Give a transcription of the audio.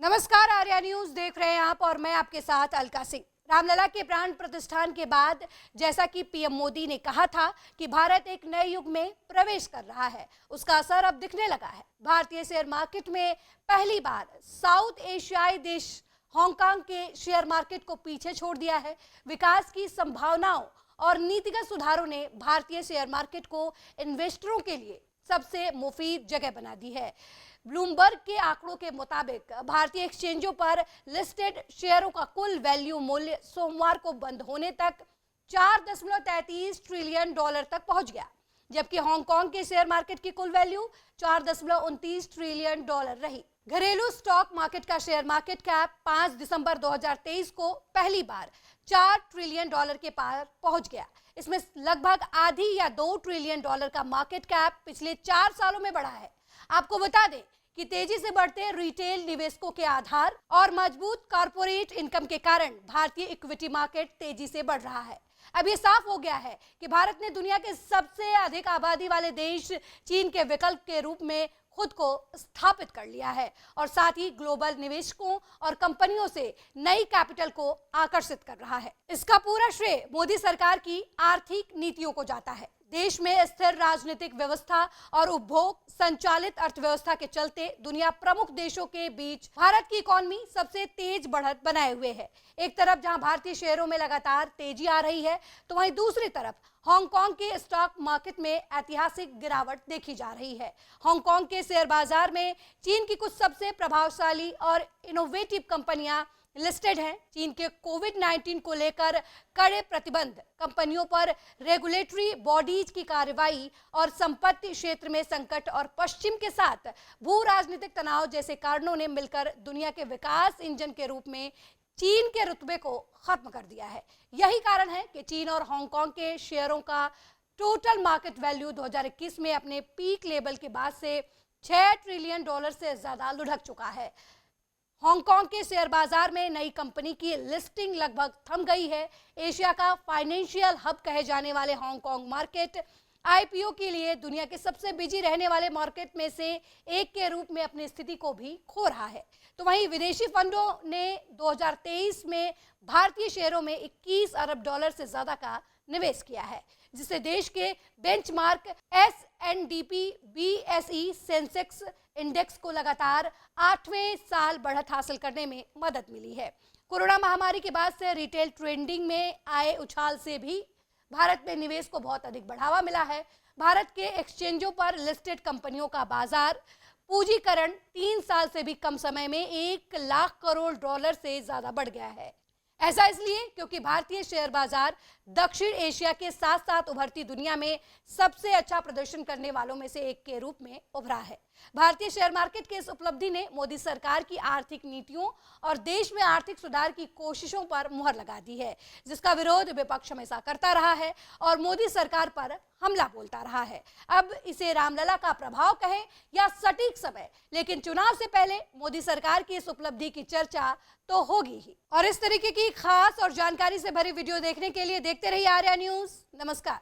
नमस्कार, आर्या न्यूज देख रहे हैं आप और मैं आपके साथ अलका सिंह। रामलला के प्राण प्रतिष्ठान के बाद जैसा कि पीएम मोदी ने कहा था कि भारत एक नए युग में प्रवेश कर रहा है, उसका असर अब दिखने लगा है। भारतीय शेयर मार्केट में पहली बार साउथ एशियाई देश हांगकांग के शेयर मार्केट को पीछे छोड़ दिया है। विकास की संभावनाओं और नीतिगत सुधारों ने भारतीय शेयर मार्केट को इन्वेस्टरों के लिए सबसे मुफीद जगह बना दी है। ब्लूमबर्ग के आंकड़ों के मुताबिक भारतीय एक्सचेंजों पर लिस्टेड शेयरों का कुल वैल्यू मूल्य सोमवार को बंद होने तक 4.33 ट्रिलियन डॉलर तक पहुंच गया, जबकि हांगकांग के शेयर मार्केट की कुल वैल्यू 4.29 ट्रिलियन डॉलर रही। घरेलू स्टॉक मार्केट का शेयर मार्केट कैप 5 दिसंबर 2023 को पहली बार 4 ट्रिलियन डॉलर के पार पहुंच गया। इसमें लगभग आधी या 2 ट्रिलियन डॉलर का मार्केट कैप पिछले 4 सालों में बढ़ा है। आपको बता दें कि तेजी से बढ़ते रिटेल निवेशकों के आधार और मजबूत कॉर्पोरेट इनकम के कारण भारतीय इक्विटी मार्केट तेजी से बढ़ रहा है। अब ये साफ हो गया है कि भारत ने दुनिया के सबसे अधिक आबादी वाले देश चीन के विकल्प के रूप में खुद को स्थापित कर लिया है और साथ ही ग्लोबल निवेशकों और कंपनियों से नई कैपिटल को आकर्षित कर रहा है। इसका पूरा श्रेय मोदी सरकार की आर्थिक नीतियों को जाता है। देश में स्थिर राजनीतिक व्यवस्था और उपभोग संचालित अर्थव्यवस्था के चलते दुनिया प्रमुख देशों के बीच भारत की इकोनॉमी सबसे तेज बढ़त बनाए हुए है। एक तरफ जहां भारतीय शेयरों में लगातार तेजी आ रही है, तो वहीं दूसरी तरफ हांगकांग के स्टॉक मार्केट में ऐतिहासिक गिरावट देखी जा रही है। हांगकांग के शेयर बाजार में चीन की कुछ सबसे प्रभावशाली और इनोवेटिव कंपनियां लिस्टेड हैं। चीन के कोविड-19 को लेकर कड़े प्रतिबंध, कंपनियों पर रेगुलेटरी बॉडीज की कार्रवाई और संपत्ति क्षेत्र में संकट और पश्चिम के साथ भू राजनीतिक तनाव जैसे कारणों ने मिलकर दुनिया के विकास इंजन के रूप में चीन के रुतबे को खत्म कर दिया है। यही कारण है कि चीन और हांगकांग के शेयरों का टोटल मार्केट वैल्यू 2021 में अपने पीक लेवल के बाद से 6 ट्रिलियन डॉलर से ज्यादा लुढ़क चुका है। हांगकांग के शेयर बाजार में नई कंपनी की लिस्टिंग लगभग थम गई है। एशिया का फाइनेंशियल हब कहे जाने वाले हांगकांग मार्केट आईपीओ के लिए दुनिया के सबसे बिजी रहने वाले मार्केट में से एक के रूप में अपनी स्थिति को भी खो रहा है। तो वहीं विदेशी फंडों ने 2023 में भारतीय शेयरों में 21 अरब डॉलर से ज्यादा का निवेश किया है, जिससे देश के benchmark S&P BSE Sensex index को लगातार 8वें साल बढ़त हासिल करने में मदद मिली है। कोरोना महामारी के बाद से रिटेल ट्रेडिंग में आए उछाल से भी भारत में निवेश को बहुत अधिक बढ़ावा मिला है। भारत के एक्सचेंजों पर लिस्टेड कंपनियों का बाजार पूंजीकरण 3 साल से भी कम समय में 1 लाख करोड़ डॉलर से ज्यादा बढ़ गया है। ऐसा इसलिए क्योंकि भारतीय शेयर बाजार दक्षिण एशिया के साथ साथ उभरती दुनिया में सबसे अच्छा प्रदर्शन करने वालों में से एक के रूप में उभरा है। भारतीय शेयर मार्केट की इस उपलब्धि ने मोदी सरकार की आर्थिक नीतियों और देश में आर्थिक सुधार की कोशिशों पर मुहर लगा दी है, जिसका विरोध विपक्ष हमेशा करता रहा है और मोदी सरकार पर हमला बोलता रहा है। अब इसे रामलला का प्रभाव कहें या सटीक समय, लेकिन चुनाव से पहले मोदी सरकार की इस उपलब्धि की चर्चा तो होगी ही। और इस तरीके की खास और जानकारी से भरी वीडियो देखने के लिए देखते रहिए आर्या न्यूज। नमस्कार।